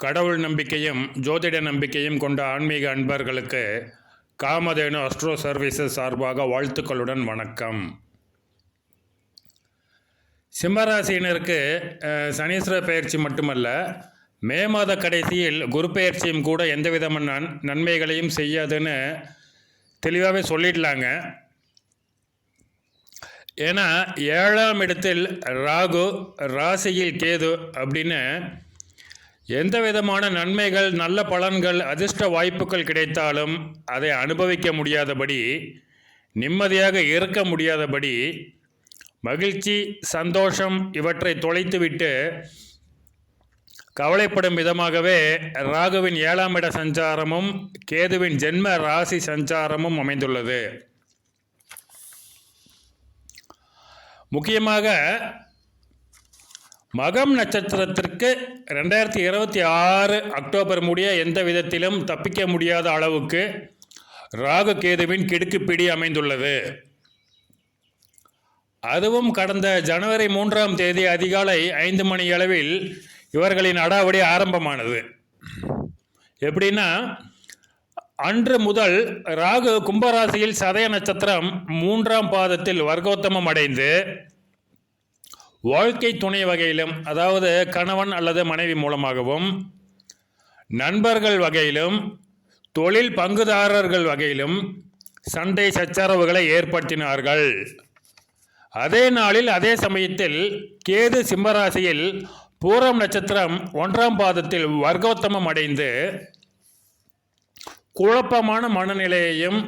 கடவுள் நம்பிக்கையும் ஜோதிட நம்பிக்கையும் கொண்ட ஆன்மீக அன்பர்களுக்கு காமதேனு அஸ்ட்ரோ சர்வீசஸ் சார்பாக வாழ்த்துக்களுடன் வணக்கம். சிம்மராசியினருக்கு சனீஸ்வர பயிற்சி மட்டுமல்ல, மே மாத கடைசியில் குரு பயிற்சியும் கூட எந்த விதமான நன்மைகளையும் செய்யாதுன்னு தெளிவாகவே சொல்லிடலாங்க. ஏன்னா 7ஆம் இடத்தில் ராகு, ராசியில் கேது அப்படின்னு எந்த விதமான நன்மைகள், நல்ல பலன்கள், அதிர்ஷ்ட வாய்ப்புகள் கிடைத்தாலும் அதை அனுபவிக்க முடியாதபடி, நிம்மதியாக இருக்க முடியாதபடி, மகிழ்ச்சி, சந்தோஷம் இவற்றை தொலைத்துவிட்டு கவலைப்படும் விதமாகவே ராகுவின் 7ஆம் இட சஞ்சாரமும் கேதுவின் ஜென்ம ராசி சஞ்சாரமும் அமைந்துள்ளது. முக்கியமாக மகம் நட்சத்திரத்திற்கு 2026 அக்டோபர் முடிய எந்த விதத்திலும் தப்பிக்க முடியாத அளவுக்கு ராகு கேதுவின் கிடுக்குப்பிடி அமைந்துள்ளது. அதுவும் கடந்த ஜனவரி 3ஆம் தேதி அதிகாலை 5 மணி அளவில் இவர்களின் அடாவடி ஆரம்பமானது. எப்படின்னா, அன்று முதல் ராகு கும்பராசியில் சதய நட்சத்திரம் 3ஆம் பாதத்தில் வர்க்கோத்தமம் அடைந்து வாழ்க்கை துணை வகையிலும், அதாவது கணவன் அல்லது மனைவி மூலமாகவும், நண்பர்கள் வகையிலும், தொழில் பங்குதாரர்கள் வகையிலும் சண்டை சச்சரவுகளை ஏற்படுத்தினார்கள். அதே நாளில் அதே சமயத்தில் கேது சிம்மராசியில் பூரம் நட்சத்திரம் 1ஆம் பாதத்தில் வர்க்கோத்தமம் அடைந்து குழப்பமான மனநிலையையும்,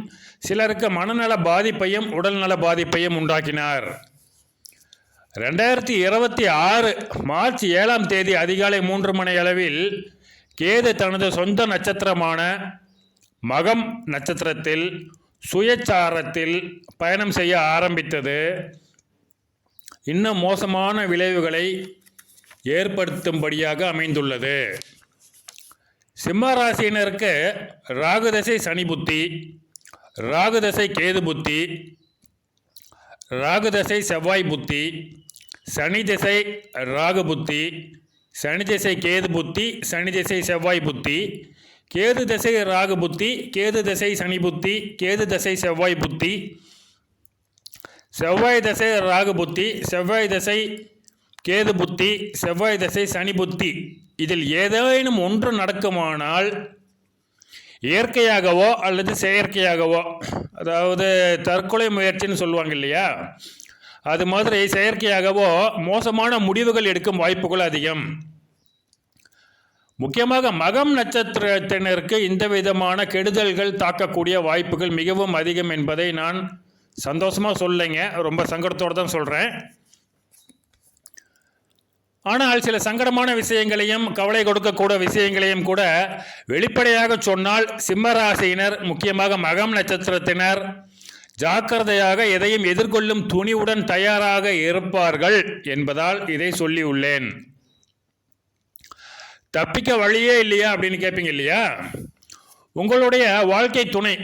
சிலருக்கு மனநல பாதிப்பையும் உடல்நல பாதிப்பையும் உண்டாக்கினார். 2026 மார்ச் 7ஆம் தேதி அதிகாலை 3 மணி அளவில் கேது தனது சொந்த நட்சத்திரமான மகம் நட்சத்திரத்தில் சுயச்சாரத்தில் பயணம் செய்ய ஆரம்பித்தது இன்னும் மோசமான விளைவுகளை ஏற்படுத்தும்படியாக அமைந்துள்ளது. சிம்மராசியினருக்கு ராகுதசை சனி புத்தி, ராகுதசை கேது புத்தி, ராகுதசை செவ்வாய் புத்தி, சனி திசை ராகு புத்தி, சனி திசை கேது புத்தி, சனி திசை செவ்வாய் புத்தி, கேது திசை ராகு புத்தி, கேது திசை சனி புத்தி, கேது திசை செவ்வாய் புத்தி, செவ்வாய் திசை ராகு புத்தி, செவ்வாய் திசை கேது புத்தி, செவ்வாய் திசை சனி புத்தி, இதில் ஏதேனும் ஒன்று நடக்குமானால் இயற்கையாகவோ அல்லது செயற்கையாகவோ, அதாவது தற்கொலை முயற்சின்னு சொல்லுவாங்க இல்லையா, அது மாதிரி செயற்கையாகவோ மோசமான முடிவுகள் எடுக்கும் வாய்ப்புகள் அதிகம். முக்கியமாக மகம் நட்சத்திரத்தினருக்கு இந்த விதமான கெடுதல்கள் தாக்கக்கூடிய வாய்ப்புகள் மிகவும் அதிகம் என்பதை நான் சந்தோஷமாக சொல்லைங்க, ரொம்ப சங்கடத்தோடு தான் சொல்கிறேன். ஆனால் சில சங்கடமான விஷயங்களையும், கவலை கொடுக்கக்கூட விஷயங்களையும் கூட வெளிப்படையாக சொன்னால் சிம்மராசியினர், முக்கியமாக மகம் நட்சத்திரத்தினர் ஜாக்கிரதையாக எதையும் எதிர்கொள்ளும் துணிவுடன் தயாராக இருப்பார்கள் என்பதால் இதை சொல்லியுள்ளேன். தப்பிக்க வழியே இல்லையா அப்படின்னு கேட்பீங்க இல்லையா? உங்களுடைய வாழ்க்கை துணை,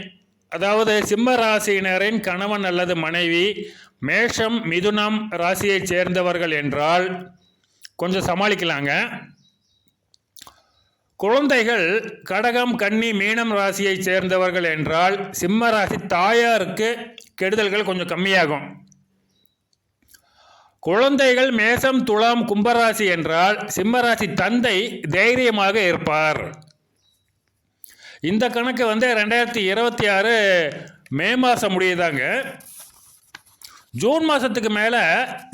அதாவது சிம்ம ராசியினரின் கணவன் அல்லது மனைவி மேஷம், மிதுனம் ராசியைச் சேர்ந்தவர்கள் என்றால் கொஞ்சம் சமாளிக்கலாங்க. குழந்தைகள் கடகம், கன்னி, மீனம் ராசியைச் சேர்ந்தவர்கள் என்றால் சிம்ம ராசி தாயாருக்கு கெடுதல்கள் கொஞ்சம் கம்மியாகும். குழந்தைகள் மேசம், துலாம், கும்பராசி என்றால் சிம்மராசி தந்தை தைரியமாக இருப்பார். இந்த கணக்கு 2026 மே மாதம் முடியுதாங்க. ஜூன் மாதத்துக்கு மேலே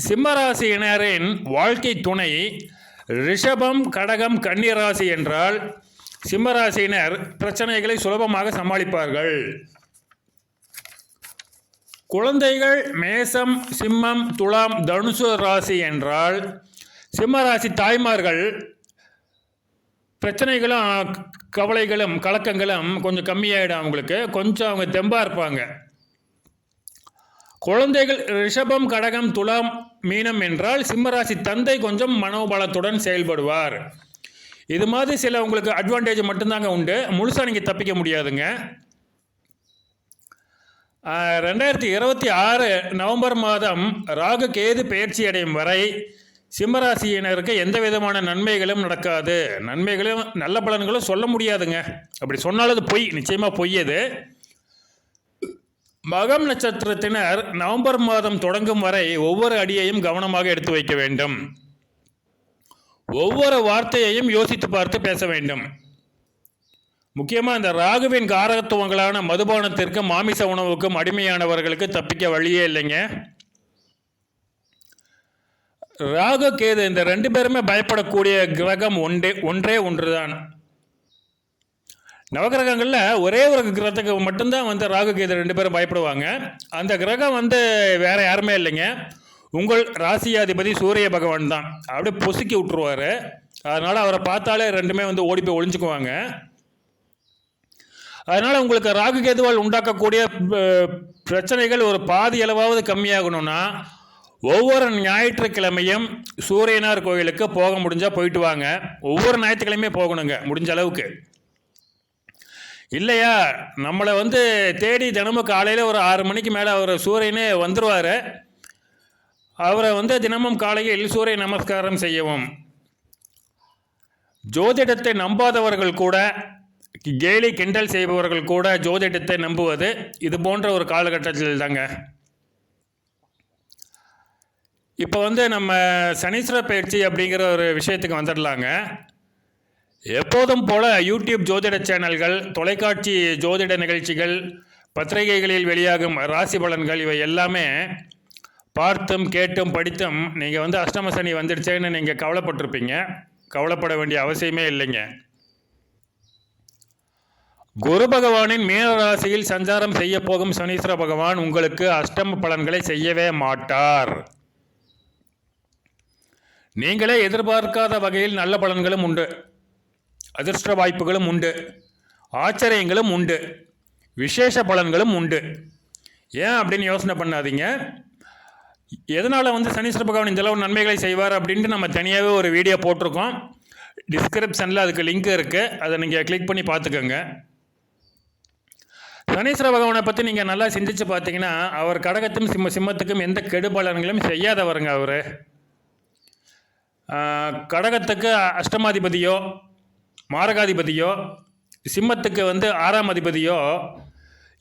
சிம்மராசியினரின் வாழ்க்கை துணை ரிஷபம், கடகம், கன்னி ராசி என்றால் சிம்மராசியினர் பிரச்சனைகளை சுலபமாக சமாளிப்பார்கள். குழந்தைகள் மேசம், சிம்மம், துலாம், தனுசு ராசி என்றால் சிம்மராசி தாய்மார்கள் பிரச்சனைகளும் கவலைகளும் கலக்கங்களும் கொஞ்சம் கம்மியாயிடும். அவங்களுக்கு கொஞ்சம் அவங்க தெம்பாக இருப்பாங்க. குழந்தைகள் ரிஷபம், கடகம், துலாம், மீனம் என்றால் சிம்மராசி தந்தை கொஞ்சம் மனோபலத்துடன் செயல்படுவார். இது மாதிரி சில உங்களுக்கு அட்வான்டேஜ் மட்டும்தாங்க உண்டு, முழுசாக நீங்கள் தப்பிக்க முடியாதுங்க. 2026 நவம்பர் மாதம் ராகு கேது பயிற்சி அடையும் வரை சிம்மராசியினருக்கு எந்த விதமான நன்மைகளும் நடக்காது. நன்மைகளும் நல்ல பலன்களும் சொல்ல முடியாதுங்க. அப்படி சொன்னாலும் அது பொய், நிச்சயமாக பொய் அது. மகம் நட்சத்திரத்தினர் நவம்பர் மாதம் தொடங்கும் வரை ஒவ்வொரு அடியையும் கவனமாக எடுத்து வைக்க வேண்டும். ஒவ்வொரு வார்த்தையையும் யோசித்து பார்த்து பேச வேண்டும். முக்கியமாக இந்த ராகுவின் காரகத்துவங்களான மதுபானத்திற்கும் மாமிச உணவுக்கும் அடிமையானவர்களுக்கு தப்பிக்க வழியே இல்லைங்க. ராகு கேது இந்த 2 பேருமே பயப்படக்கூடிய கிரகம் ஒன்றே ஒன்றுதான். நவகிரகங்களில் ஒரே ஒரு கிரகத்துக்கு மட்டும்தான் வந்து ராகு கேது 2 பேரும் பயப்படுவாங்க. அந்த கிரகம் வந்து வேற யாருமே இல்லைங்க, உங்கள் ராசியாதிபதி சூரிய பகவான் தான். அப்படியே பொசுக்கி விட்டுருவார். அதனால் அவரை பார்த்தாலே 2மே வந்து ஓடி போய் ஒளிஞ்சுக்குவாங்க. அதனால் உங்களுக்கு ராகு கேதுவால் உண்டாக்கக்கூடிய பிரச்சனைகள் ஒரு பாதி அளவாவது கம்மியாகணும்னா ஒவ்வொரு ஞாயிற்றுக்கிழமையும் சூரியனார் கோயிலுக்கு போக முடிஞ்சால் போயிட்டு வாங்க. ஒவ்வொரு ஞாயிற்றுக்கிழமையும் போகணுங்க முடிஞ்ச அளவுக்கு. இல்லையா நம்மளை வந்து தேடி தினமும் காலையில் ஒரு 6 மணிக்கு மேலே அவர் சூரியனே வந்துடுவார். அவரை வந்து தினமும் காலையில் சூரிய நமஸ்காரம் செய்யவும். ஜோதிடத்தை நம்பாதவர்கள் கூட, கேலி கிண்டல் செய்பவர்கள் கூட ஜோதிடத்தை நம்புவது இது போன்ற ஒரு காலகட்டத்தில் தாங்க. இப்போ வந்து நம்ம சனீஸ்வர பயிற்சி அப்படிங்கிற ஒரு விஷயத்துக்கு வந்துடலாங்க. எப்போதும் போல் யூடியூப் ஜோதிட சேனல்கள், தொலைக்காட்சி ஜோதிட நிகழ்ச்சிகள், பத்திரிகைகளில் வெளியாகும் ராசி பலன்கள் இவை எல்லாமே பார்த்தும் கேட்டும் படித்தும் நீங்கள் வந்து அஷ்டம சனி வந்துடுச்சேன்னு நீங்கள் கவலைப்பட்டிருப்பீங்க. கவலைப்பட வேண்டிய அவசியமே இல்லைங்க. குரு பகவானின் மீன ராசியில் சஞ்சாரம் செய்ய போகும் சனீஸ்வர பகவான் உங்களுக்கு அஷ்டம பலன்களை செய்யவே மாட்டார். நீங்களே எதிர்பார்க்காத வகையில் நல்ல பலன்களும் உண்டு, அதிர்ஷ்ட வாய்ப்புகளும் உண்டு, ஆச்சரியங்களும் உண்டு, விசேஷ பலன்களும் உண்டு. ஏன் அப்படின்னு யோசனை பண்ணாதீங்க. எதனால் வந்து சனீஸ்வர பகவான் இந்தளவு நன்மைகளை செய்வார் அப்படின்ட்டு நம்ம தனியாகவே ஒரு வீடியோ போட்டிருக்கோம். டிஸ்கிரிப்ஷனில் அதுக்கு லிங்க் இருக்குது, அதை நீங்கள் கிளிக் பண்ணி பார்த்துக்கோங்க. சனீஸ்வர பகவானை பற்றி நீங்கள் நல்லா சிந்திச்சு பார்த்தீங்கன்னா அவர் கடகத்தும் சிம்மத்துக்கும் எந்த கெடு பலன்களும் செய்யாதவருங்க. அவர் கடகத்துக்கு அஷ்டமாதிபதியோ மாரகாதிபதியோ சிம்மத்துக்கு வந்து 6ஆம் அதிபதியோ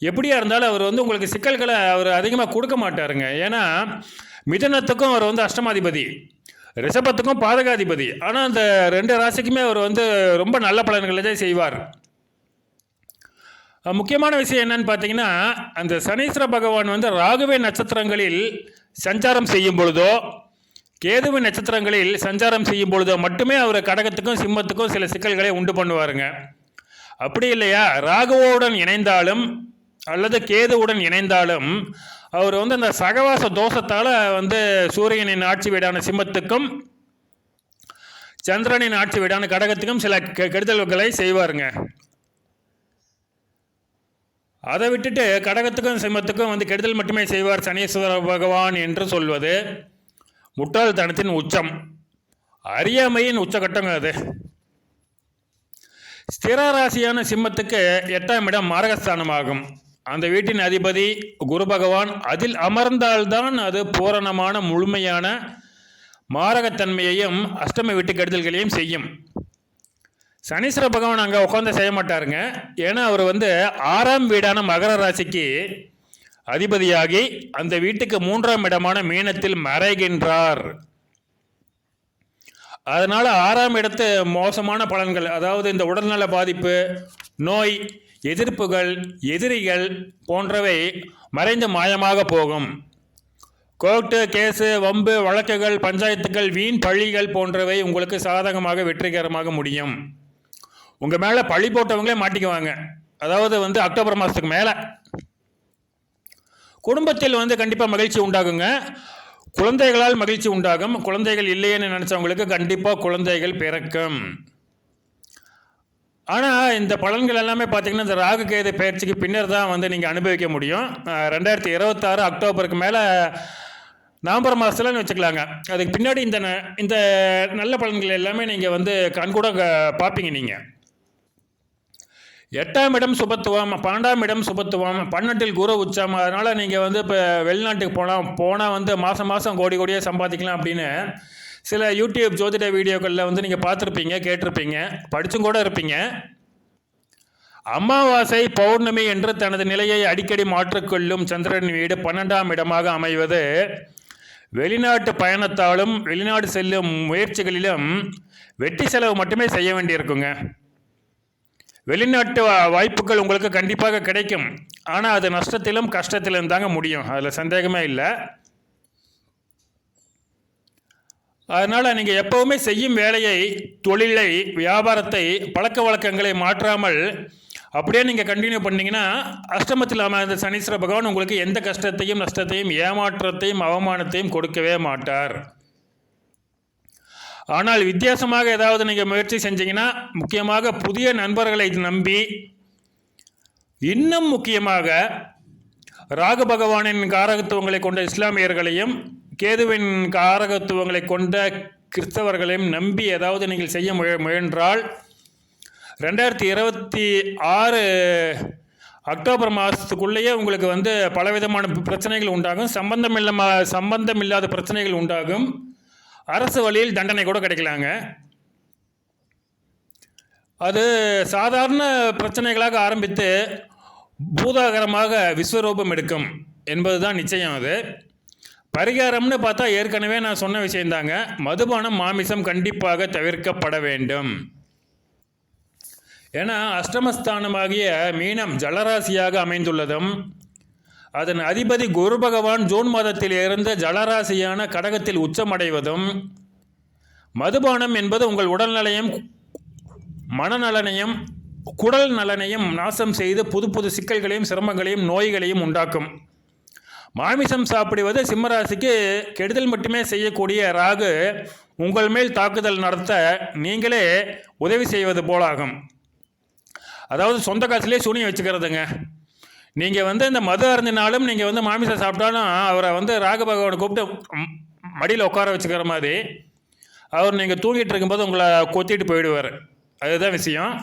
எப்படியா இருந்தாலும் அவர் வந்து உங்களுக்கு சிக்கல்களை அவர் அதிகமாக கொடுக்க மாட்டாருங்க. ஏன்னா மிதுனத்துக்கும் அவர் வந்து அஷ்டமாதிபதி, ரிஷபத்துக்கும் பாதகாதிபதி. ஆனால் அந்த 2 ராசிக்குமே அவர் வந்து ரொம்ப நல்ல பலன்களை தான் செய்வார். முக்கியமான விஷயம் என்னன்னு பார்த்தீங்கன்னா, அந்த சனீஸ்வர பகவான் வந்து ராகுவின் நட்சத்திரங்களில் சஞ்சாரம் செய்யும் பொழுதோ கேதுவின் நட்சத்திரங்களில் சஞ்சாரம் செய்யும் பொழுதோ மட்டுமே அவர் கடகத்துக்கும் சிம்மத்துக்கும் சில சிக்கல்களை உண்டு பண்ணுவாருங்க. அப்படி இல்லையா ராகுவோடன் இணைந்தாலும் அல்லது கேதுவுடன் இணைந்தாலும் அவர் வந்து அந்த சகவாச தோஷத்தால் வந்து சூரியனின் ஆட்சி வீடான சிம்மத்துக்கும் சந்திரனின் ஆட்சி வீடான கடகத்துக்கும் சில கெடுதல்களை செய்வாருங்க. அதை விட்டுட்டு கடகத்துக்கும் சிம்மத்துக்கும் வந்து கெடுதல் மட்டுமே செய்வார் சனீஸ்வர பகவான் என்று சொல்வது முட்டாள்தனத்தின் உச்சம், அறியாமையின் உச்சகட்டங்க. அது ஸ்திர ராசியான சிம்மத்துக்கு 8ஆம் இடம் மாரகஸ்தானமாகும். அந்த வீட்டின் அதிபதி குரு பகவான் அதில் அமர்ந்தால்தான் அது பூரணமான முழுமையான மாரகத்தன்மையையும் அஷ்டம வீட்டு கெடுதல்களையும் செய்யும். சனீஸ்வர பகவான் அங்கே உட்காந்து செய்ய மாட்டாருங்க. ஏன்னா அவர் வந்து 6ஆம் வீடான மகர ராசிக்கு அதிபதியாகி அந்த வீட்டுக்கு 3ஆம் இடமான மீனத்தில் மறைகின்றார். அதனால் 6ஆம் இடத்து மோசமான பலன்கள், அதாவது இந்த உடல்நல பாதிப்பு, நோய், எதிர்ப்புகள், எதிரிகள் போன்றவை மறைந்து மாயமாக போகும். கோர்ட்டு கேஸு, வம்பு வழக்குகள், பஞ்சாயத்துகள், வீண் பழிகள் போன்றவை உங்களுக்கு சாதகமாக வெற்றிகரமாக முடியும். உங்கள் மேலே பழி போட்டவங்களே மாட்டிக்குவாங்க. அதாவது வந்து அக்டோபர் மாதத்துக்கு மேலே குடும்பத்தில் வந்து கண்டிப்பாக மகிழ்ச்சி உண்டாகுங்க. குழந்தைகளால் மகிழ்ச்சி உண்டாகும். குழந்தைகள் இல்லையேன்னு நினச்சவங்களுக்கு கண்டிப்பாக குழந்தைகள் பிறக்கும். ஆனால் இந்த பலன்கள் எல்லாமே பார்த்திங்கன்னா இந்த ராகு கேது பயிற்சிக்கு பின்னர் தான் வந்து நீங்கள் அனுபவிக்க முடியும். 2026 அக்டோபருக்கு மேலே நவம்பர் மாதத்துலன்னு வச்சுக்கலாங்க. அதுக்கு பின்னாடி இந்த நல்ல பலன்கள் எல்லாமே நீங்கள் வந்து கண்கூட பார்ப்பீங்க. நீங்கள் 8ஆம் இடம் சுபத்துவம், 12ஆம் இடம் சுபத்துவம், 12இல் குரு உச்சம். அதனால் நீங்கள் வந்து இப்போ வெளிநாட்டுக்கு போனால் வந்து மாதம் கோடி கோடியாக சம்பாதிக்கலாம் அப்படின்னு சில யூடியூப் ஜோதிட வீடியோக்களில் வந்து நீங்கள் பார்த்துருப்பீங்க, கேட்டிருப்பீங்க, படிச்சும் கூட இருப்பீங்க. அமாவாசை பௌர்ணமி என்று தனது நிலையை அடிக்கடி மாற்றிக்கொள்ளும் சந்திரன் வீடு 12ஆம் இடமாக அமைவது வெளிநாட்டு பயணத்தாலும் வெளிநாடு செல்லும் முயற்சிகளிலும் வெட்டி செலவு மட்டுமே செய்ய வேண்டியிருக்குங்க. வெளிநாட்டு வாய்ப்புகள் உங்களுக்கு கண்டிப்பாக கிடைக்கும். ஆனால் அது நஷ்டத்திலும் கஷ்டத்திலும் தாங்க முடியும், அதில் சந்தேகமே இல்லை. அதனால் நீங்கள் எப்போவுமே செய்யும் வேலையை, தொழிலை, வியாபாரத்தை, பழக்க வழக்கங்களை மாற்றாமல் அப்படியே நீங்கள் கண்டினியூ பண்ணிங்கன்னா அஷ்டமத்தில் அமர்ந்த சனீஸ்வர பகவான் உங்களுக்கு எந்த கஷ்டத்தையும், நஷ்டத்தையும், ஏமாற்றத்தையும், அவமானத்தையும் கொடுக்கவே மாட்டார். ஆனால் வித்தியாசமாக ஏதாவது நீங்கள் முயற்சி செஞ்சீங்கன்னா, முக்கியமாக புதிய நண்பர்களை நம்பி, இன்னும் முக்கியமாக ராகு பகவானின் காரகத்துவங்களை கொண்ட இஸ்லாமியர்களையும் கேதுவின் காரகத்துவங்களை கொண்ட கிறிஸ்தவர்களையும் நம்பி ஏதாவது நீங்கள் செய்ய முயன்றால் 2026 அக்டோபர் மாதத்துக்குள்ளேயே உங்களுக்கு வந்து பலவிதமான பிரச்சனைகள் உண்டாகும். சம்பந்தம் இல்லாத பிரச்சனைகள் உண்டாகும். அரசு வழியில் தண்டனை கூட கிடைக்கலாங்க. அது சாதாரண பிரச்சனைகளாக ஆரம்பித்து பூதாகரமாக விஸ்வரூபம் எடுக்கும் என்பது தான் நிச்சயம். அது பரிகாரம்னு பார்த்தா ஏற்கனவே நான் சொன்ன விஷயந்தாங்க. மதுபானம், மாமிசம் கண்டிப்பாக தவிர்க்கப்பட வேண்டும். ஏன்னா அஷ்டமஸ்தானமாகிய மீனம் ஜலராசியாக அமைந்துள்ளதும், அதன் அதிபதி குரு பகவான் ஜூன் மாதத்தில் இருந்த ஜலராசியான கடகத்தில் உச்சமடைவதும், மதுபானம் என்பது உங்கள் உடல்நலையும் மனநலனையும் குடல் நலனையும் நாசம் செய்து புது புது சிக்கல்களையும், சிரமங்களையும், நோய்களையும் உண்டாக்கும். மாமிசம் சாப்பிடுவது சிம்மராசிக்கு கெடுதல் மட்டுமே செய்யக்கூடிய ராகு உங்கள் மேல் தாக்குதல் நடத்த நீங்களே உதவி செய்வது போலாகும். அதாவது சொந்த காசுலேயே சூனியம் வச்சுக்கிறதுங்க. நீங்கள் வந்து இந்த மது அருந்தினாலும் நீங்கள் வந்து மாமிசம் சாப்பிட்டாலும் அவரை வந்து ராகு பகவானை கூப்பிட்டு மடியில் உட்கார வச்சுக்கிற மாதிரி அவர் நீங்கள் தூங்கிட்டு இருக்கும்போது உங்களை கொத்திட்டு போயிடுவார். அதுதான் விஷயம்.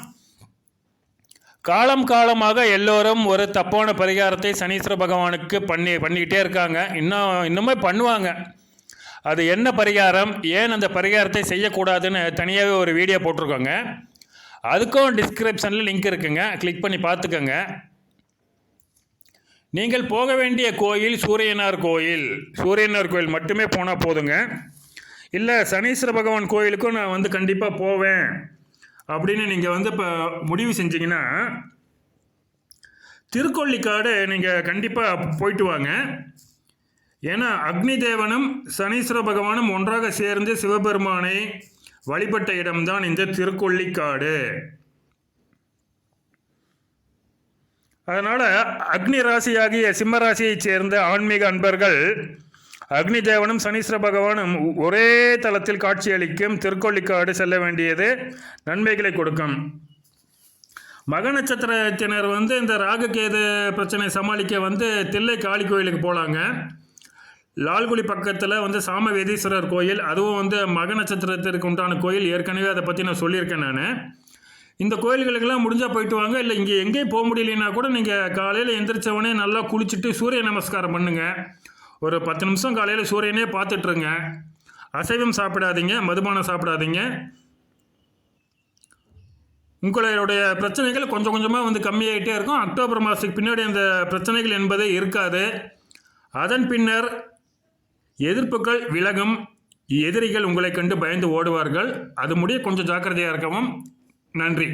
காலமாக எல்லோரும் ஒரு தப்பான பரிகாரத்தை சனீஸ்வர பகவானுக்கு பண்ணிக்கிட்டே இருக்காங்க. இன்னுமே பண்ணுவாங்க. அது என்ன பரிகாரம், ஏன் அந்த பரிகாரத்தை செய்யக்கூடாதுன்னு தனியாகவே ஒரு வீடியோ போட்டிருக்கோங்க. அதுக்கும் டிஸ்கிரிப்ஷனில் லிங்க் இருக்குங்க, கிளிக் பண்ணி பார்த்துக்கோங்க. நீங்கள் போக வேண்டிய கோயில் சூரியனார் கோயில். சூரியனார் கோயில் மட்டுமே போனால் போதுங்க. இல்லை சனீஸ்வர பகவான் கோயிலுக்கும் நான் வந்து கண்டிப்பாக போவேன் அப்படின்னு நீங்கள் வந்து இப்போ முடிவு செஞ்சீங்கன்னா திருக்கொள்ளிக்காடு நீங்கள் கண்டிப்பாக போயிட்டு வாங்க. ஏன்னா அக்னி தேவனும் சனீஸ்வர பகவானும் ஒன்றாக சேர்ந்து சிவபெருமானை வழிபட்ட இடம்தான் இந்த திருக்கொள்ளிக்காடு. அதனால் அக்னி ராசியாகிய சிம்ம ராசியைச் சேர்ந்த ஆன்மீக அன்பர்கள் அக்னி தேவனும் சனீஸ்வர பகவானும் ஒரே தளத்தில் காட்சியளிக்கும் திருக்கொள்ளிக்காடு செல்ல வேண்டியது நன்மைகளை கொடுக்கும். மக நட்சத்திரத்தினர் வந்து இந்த ராகு கேது பிரச்சனை சமாளிக்க வந்து தில்லை காளி கோயிலுக்கு போகலாங்க. லால்குடி பக்கத்தில் வந்து சாமவேதீஸ்வரர் கோயில், அதுவும் வந்து மக நட்சத்திரத்திற்கு உண்டான கோயில். ஏற்கனவே அதை பற்றி நான் சொல்லியிருக்கேன். நான் இந்த கோயில்களுக்கெல்லாம் முடிஞ்சால் போயிட்டு வாங்க. இல்லை இங்கே எங்கேயும் போக முடியலன்னா கூட நீங்கள் காலையில் எந்திரிச்சவனே நல்லா குளிச்சுட்டு சூரிய நமஸ்காரம் பண்ணுங்கள். ஒரு 10 நிமிஷம் காலையில் சூரியனே பார்த்துட்ருங்க. அசைவம் சாப்பிடாதீங்க, மதுபானம் சாப்பிடாதீங்க. உங்களுடைய பிரச்சனைகள் கொஞ்சம் கொஞ்சமாக வந்து கம்மியாகிட்டே இருக்கும். அக்டோபர் மாதத்துக்கு பின்னாடி அந்த பிரச்சனைகள் என்பதே இருக்காது. அதன் பின்னர் எதிர்ப்புகள் விலகும். எதிரிகள் உங்களை கண்டு பயந்து ஓடுவார்கள். அது முடிய கொஞ்சம் ஜாக்கிரதையாக இருக்கவும். நன்றி.